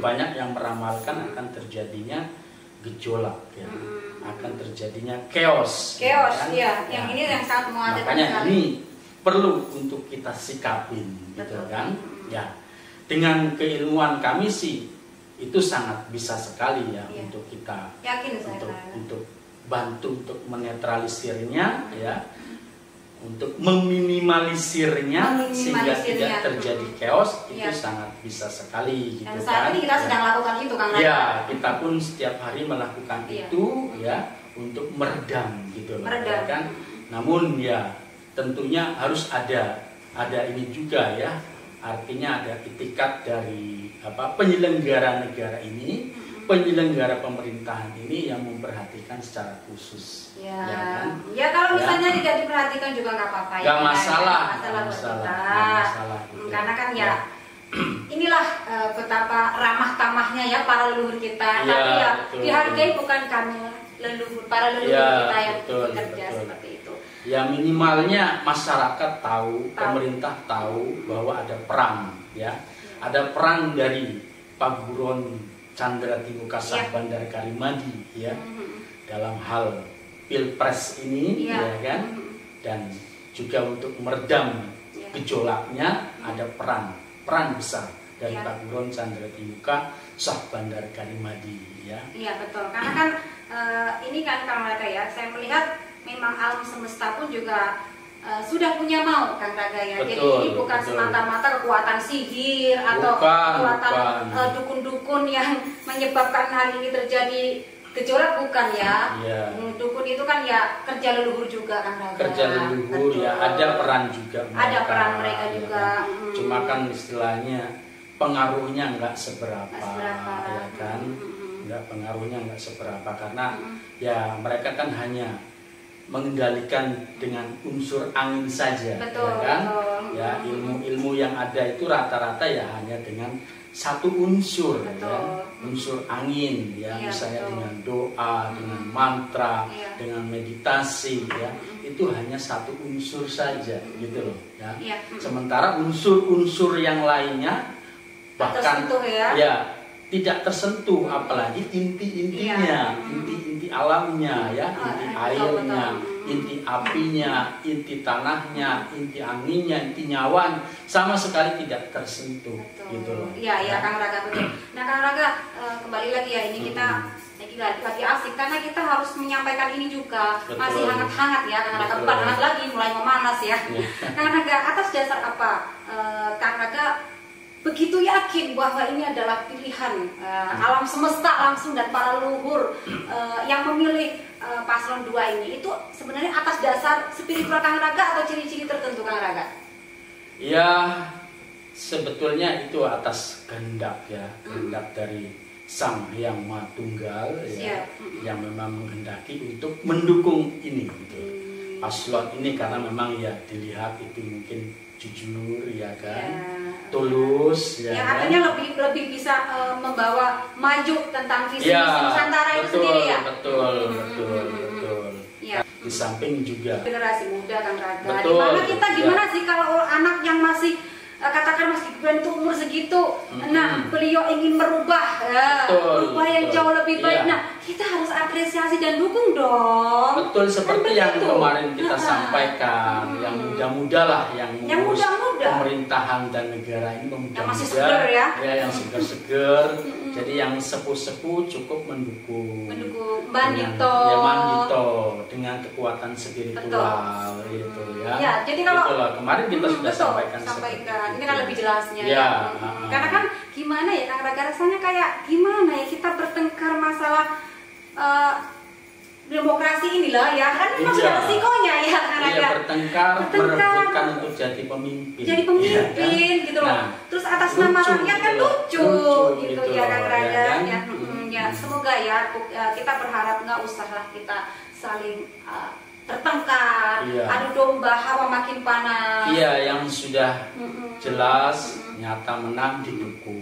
banyak yang meramalkan akan terjadinya gejolak ya, akan terjadinya chaos. Chaos, kan? ya. Yang ini yang sangat mengkhawatirkan. Makanya ini perlu untuk kita sikapin, gitu kan? Ya, dengan keilmuan kami sih itu sangat bisa sekali ya, untuk kita, yakin saya untuk bantu untuk menetralisirnya ya, untuk meminimalisirnya sehingga tidak terjadi chaos, itu sangat bisa sekali gitu. Dan saat ini kita sedang lakukan itu, Kang Raga. Ya, kita pun setiap hari melakukan itu ya, untuk meredam gitu loh. Meredam. Kan? Namun ya tentunya harus ada ini juga ya, artinya ada itikat dari penyelenggara negara ini, penyelenggara pemerintahan ini yang memperhatikan secara khusus. Ya, kan? Ya kalau misalnya tidak diperhatikan juga nggak apa-apa. Nggak masalah. Gitu. Karena kan inilah betapa ramah tamahnya ya para leluhur kita. Tapi ya dihargai bukan kami para leluhur kita yang bekerja seperti itu. Ya minimalnya masyarakat tahu, pemerintah tahu bahwa ada perang ya, ada perang dari Paguron Chandra Timuka Sah Bandar Karimadi ya, dalam hal pilpres ini ya kan, dan juga untuk meredam gejolaknya ada peran besar dari Paguron Chandra Timuka Sah Bandar Karimadi ya. Iya betul, karena kan ini kan Kang Raga ya, saya melihat memang alam semesta pun juga sudah punya mau, Kang Raga ya. Jadi ini bukan semata-mata kekuatan sihir atau kekuatan dukun-dukun yang menyebabkan hal ini terjadi gejolak, bukan ya. Dukun itu kan ya kerja leluhur juga, Kang Raga. Kerja leluhur ya, ada peran juga mereka. Ada peran mereka juga. Cuma kan istilahnya pengaruhnya nggak seberapa, ya kan. Pengaruhnya nggak seberapa karena ya mereka kan hanya mengendalikan dengan unsur angin saja, betul, ya kan? Ya ilmu-ilmu yang ada itu rata-rata ya hanya dengan satu unsur, ya, unsur angin, ya, misalnya dengan doa, dengan mantra, dengan meditasi, ya, itu hanya satu unsur saja, gitu loh, ya. Sementara unsur-unsur yang lainnya bahkan ya tidak tersentuh, apalagi inti-intinya, inti-inti alamnya ya, inti airnya, inti apinya, inti tanahnya, inti anginnya, inti nyawanya sama sekali tidak tersentuh. Gitu loh. Iya, Kang Raga betul. Nah, Kang Raga kembali lagi ya, ini kita lagi asik karena kita harus menyampaikan ini juga. Masih hangat-hangat ya, Kang Raga, bukan hangat lagi, mulai memanas ya. Kang Raga, atas dasar apa Kang Raga begitu yakin bahwa ini adalah pilihan alam semesta langsung dan para leluhur yang memilih paslon 2 ini? Itu sebenarnya atas dasar spiritual Kang Raga atau ciri-ciri tertentu, Kang Raga? Ya, sebetulnya itu atas kehendak ya, kehendak dari Sang Hyang Maha Tunggal ya, yang memang menghendaki untuk mendukung ini gitu. Paslon ini karena memang ya dilihat itu mungkin jujur ya kan, tulus ya, artinya lebih bisa membawa maju tentang visi Nusantara itu sendiri ya. Betul. Di samping juga generasi muda, Kang Raga, dimana kita gimana sih kalau anak yang masih katakan Mas Gibran itu umur segitu, nah beliau ingin merubah yang jauh lebih baik. Nah, kita harus apresiasi dan dukung dong. Betul, seperti yang kemarin kita sampaikan, yang muda-muda lah, yang muda-muda pemerintahan dan negara ini, yang masih seger ya, yang seger-seger. Jadi yang sepuh-sepuh cukup mendukung Bandito dengan kekuatan spiritual gitu ya. Jadi kalau kemarin kita sudah sampaikan. Ini kan lebih jelasnya ya. Karena kan gimana ya Kang Raga, rasanya kayak gimana ya kita bertengkar masalah demokrasi inilah ya, kan memang sudah resikonya ya Kang Raga. Bertengkar, merebutkan untuk jadi pemimpin. Gitu loh. Terus atas nama rakyat kan lucu gitu ya Kang Raga. Ya semoga ya kita berharap nggak usah lah kita saling bertengkar, adu domba, hawa makin panas. Iya, yang sudah jelas nyata menang didukung.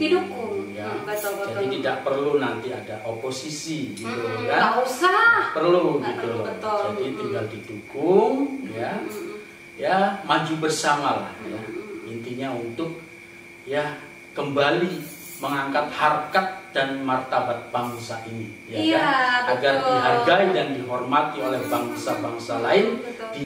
Ya. Betul. Jadi tidak perlu nanti ada oposisi gitu kan. Nggak usah. Perlu gitu loh. Jadi tinggal didukung ya. Ya, maju bersama lah ya. Intinya untuk ya kembali mengangkat harkat dan martabat bangsa ini, ya iya, kan? Agar betul. dihargai dan dihormati oleh bangsa-bangsa lain di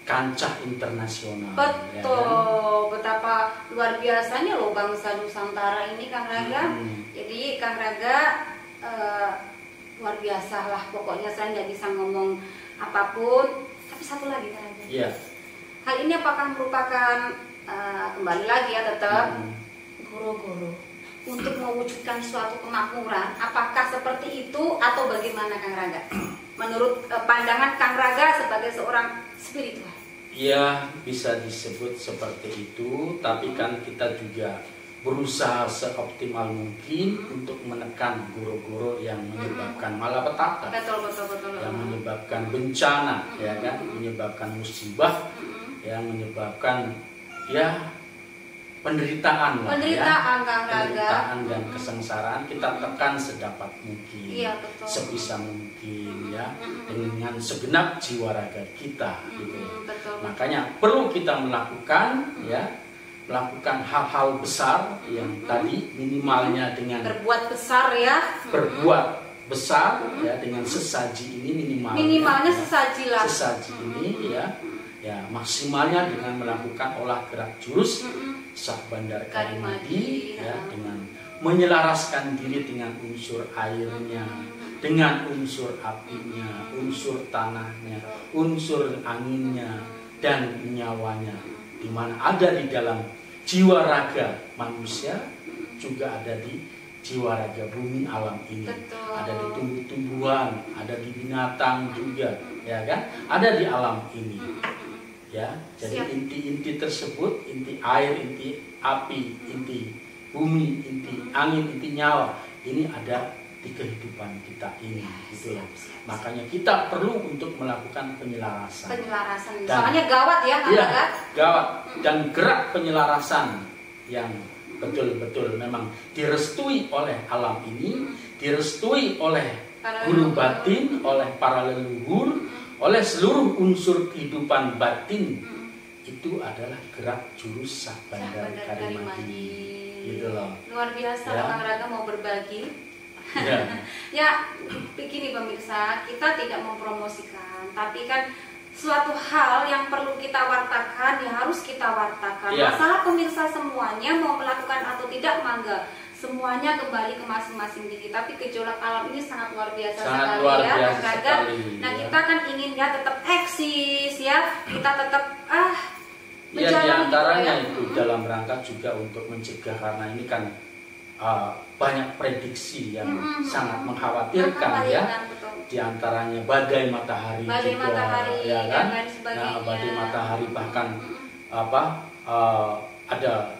kancah internasional. Betul, ya kan? Betapa luar biasanya loh bangsa Nusantara ini, Kang Raga. Jadi Kang Raga luar biasa lah, pokoknya saya nggak bisa ngomong apapun. Tapi satu lagi Kang Raga. Iya. Hal ini apakah merupakan kembali lagi ya tetap goro-goro untuk mewujudkan suatu kemakmuran? Apakah seperti itu atau bagaimana Kang Raga? Menurut pandangan Kang Raga sebagai seorang spiritual. Ya, bisa disebut seperti itu, tapi kan kita juga berusaha seoptimal mungkin untuk menekan goro-goro yang menyebabkan malapetaka, yang menyebabkan bencana, ya kan, menyebabkan musibah, yang menyebabkan ya penderitaan, Kang Raga, penderitaan dan kesengsaraan kita tekan sedapat mungkin, iya, betul. sebisa mungkin ya, dengan segenap jiwa raga kita, gitu. Betul. Makanya perlu kita melakukan melakukan hal-hal besar yang tadi minimalnya dengan berbuat besar ya, berbuat besar ya, dengan sesaji ini minimalnya sesaji lah, sesaji ini ya maksimalnya dengan melakukan olah gerak jurus Sah Bandar Karimadi ya, dengan menyelaraskan diri dengan unsur airnya, dengan unsur apinya, unsur tanahnya, unsur anginnya dan nyawanya, di mana ada di dalam jiwa raga manusia, juga ada di jiwa raga bumi alam ini. Betul. Ada di tumbuh-tumbuhan, ada di binatang juga, ya kan? Ada di alam ini. Ya, jadi inti-inti tersebut, inti air, inti api, inti bumi, inti angin, inti nyawa, ini ada di kehidupan kita ini, gitu ya. Makanya kita perlu untuk melakukan penyelarasan. Soalnya gawat ya, gawat. Dan gerak penyelarasan yang betul-betul memang direstui oleh alam ini, direstui oleh guru batin, oleh para leluhur, oleh seluruh unsur kehidupan batin, itu adalah gerak jurus Sah Bandar Karimadi. Gitu loh. Luar biasa ya. Kang Raga mau berbagi. Ya, begini pemirsa, kita tidak mempromosikan, tapi kan suatu hal yang perlu kita wartakan, ya harus kita wartakan. Masalah pemirsa semuanya mau melakukan atau tidak, mangga. Semuanya kembali ke masing-masing diri. Tapi gejolak alam ini sangat luar biasa sekali ya, Kang Raga. Nah, kita kan ingin ya tetap eksis ya, kita tetap menjalani diantaranya itu dalam rangka juga untuk mencegah, karena ini kan banyak prediksi yang sangat mengkhawatirkan ya. Di antaranya badai matahari juga, ya kan? Nah, badai matahari bahkan ada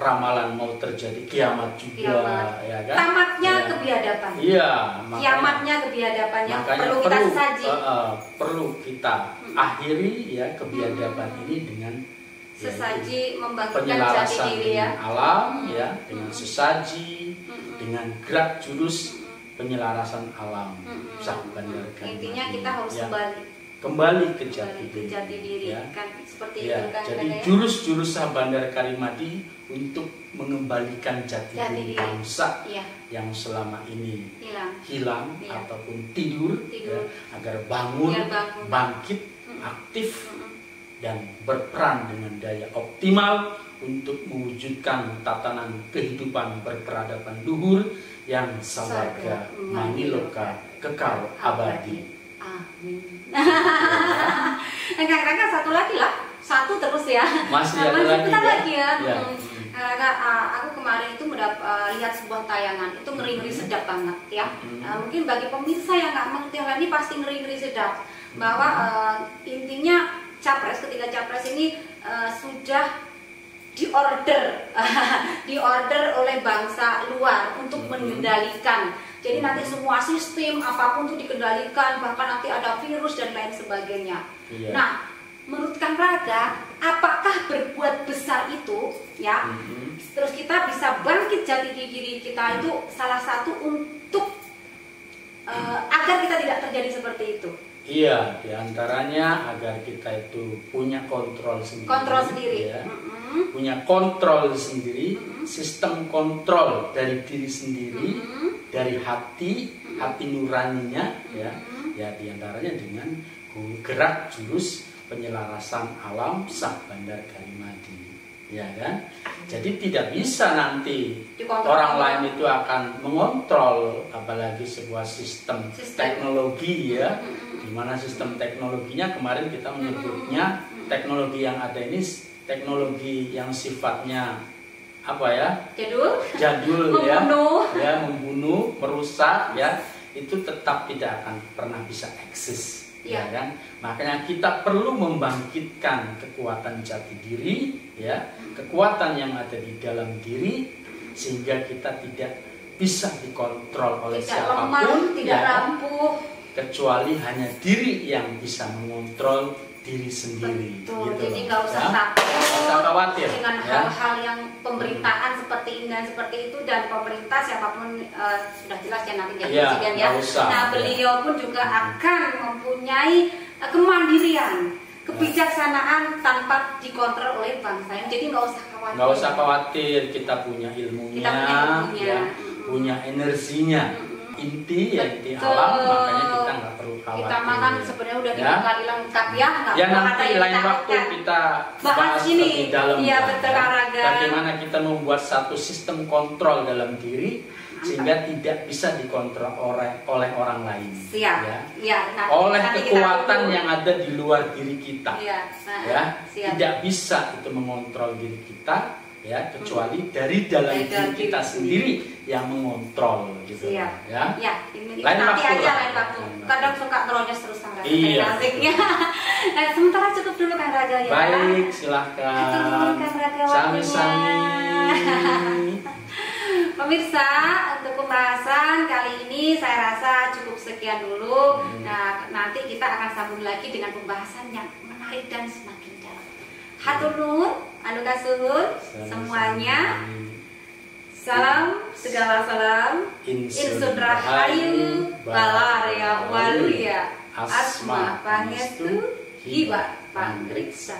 ramalan mau terjadi kiamat juga, ya kan? Tamatnya kebiadaban. Iya, kiamatnya kebiadaban yang perlu kita saji. Perlu kita akhiri ya kebiadaban ini dengan sesaji, membangkitkan jati diri ya. Alam ya, dengan sesaji, dengan gerak jurus penyelarasan alam. Sah Bandar Karimadi. Intinya kita harus kembali ke jati diri ya. Kan seperti itu kan. Jadi jurus-jurus Sah Bandar Karimadi untuk mengembalikan jati diri bangsa yang selama ini hilang ataupun tidur. Ya, agar bangun, bangkit, aktif dan berperan dengan daya optimal untuk mewujudkan tatanan kehidupan berperadaban luhur yang sawarga maniloka kekal abadi. Amin. Kang-kang satu lagi lah, satu terus ya. Masih ada lagi ya. Aku kemarin itu lihat sebuah tayangan, itu ngeri-ngeri sedap banget ya. Mungkin bagi pemirsa yang nggak mengerti hal ini pasti ngeri-ngeri sedap, bahwa intinya ketika capres ini sudah diorder oleh bangsa luar untuk mengendalikan. Jadi nanti semua sistem apapun itu dikendalikan, bahkan nanti ada virus dan lain sebagainya. Nah, menurut Kang Raga, apakah berbuat besar itu ya, terus kita bisa bangkit jati diri kita itu salah satu untuk agar kita tidak terjadi seperti itu? Iya, diantaranya agar kita itu punya kontrol sendiri. Ya. punya kontrol sendiri, sistem kontrol dari diri sendiri, dari hati nuraninya, ya diantaranya dengan gerak jurus penyelarasan alam sak bandar garimadi, ya kan? Jadi tidak bisa nanti orang lain itu akan mengontrol, apalagi sebuah sistem teknologi, ya, di mana sistem teknologinya kemarin kita menyebutnya teknologi yang ada ini teknologi yang sifatnya apa ya? Jadul ya, membunuh, merusak, ya, itu tetap tidak akan pernah bisa eksis. Ya kan, makanya kita perlu membangkitkan kekuatan jati diri, ya, kekuatan yang ada di dalam diri, sehingga kita tidak bisa dikontrol oleh siapapun, tidak rapuh, kecuali hanya diri yang bisa mengontrol diri sendiri. Betul. Gitu. Jadi nggak usah takut, khawatir dengan hal-hal yang pemerintahan seperti ini dan seperti itu, dan pemerintah siapapun sudah jelas ya nanti jadi presiden ya. Nah, beliau pun juga akan mempunyai kemandirian, kebijaksanaan tanpa dikontrol oleh bangsa. Jadi nggak usah khawatir. Nggak usah khawatir, kita punya ilmunya, ya, punya energinya. Inti alam, makanya kita nggak perlu khawatir. Kita makan sebenarnya udah tiga kali lengkap ya. Ya nanti lain waktu kita bahas lebih dalam. Iya, betul, bagaimana kita membuat satu sistem kontrol dalam diri sehingga tidak bisa dikontrol oleh orang lain. Siap. Ya, oleh kekuatan yang ada di luar diri kita. Ya, tidak bisa itu mengontrol diri kita, ya, kecuali dari dalam diri kita sendiri yang mengontrol, gitu. Ya, ini nanti aja lain waktu. Kadang suka teronyos terus Kang Raga. Iya. Nah, sementara cukup dulu Kang Raga ya. Baik, silahkan. Sami-sami. Pemirsa, untuk pembahasan kali ini saya rasa cukup sekian dulu. Nah, nanti kita akan sambung lagi dengan pembahasan yang menarik dan semakin dalam. Hatur nuhun, anu kasuhun semuanya. Salam segala salam. Insun rahayu balaria waluya asma pangestu hiba pangriksa.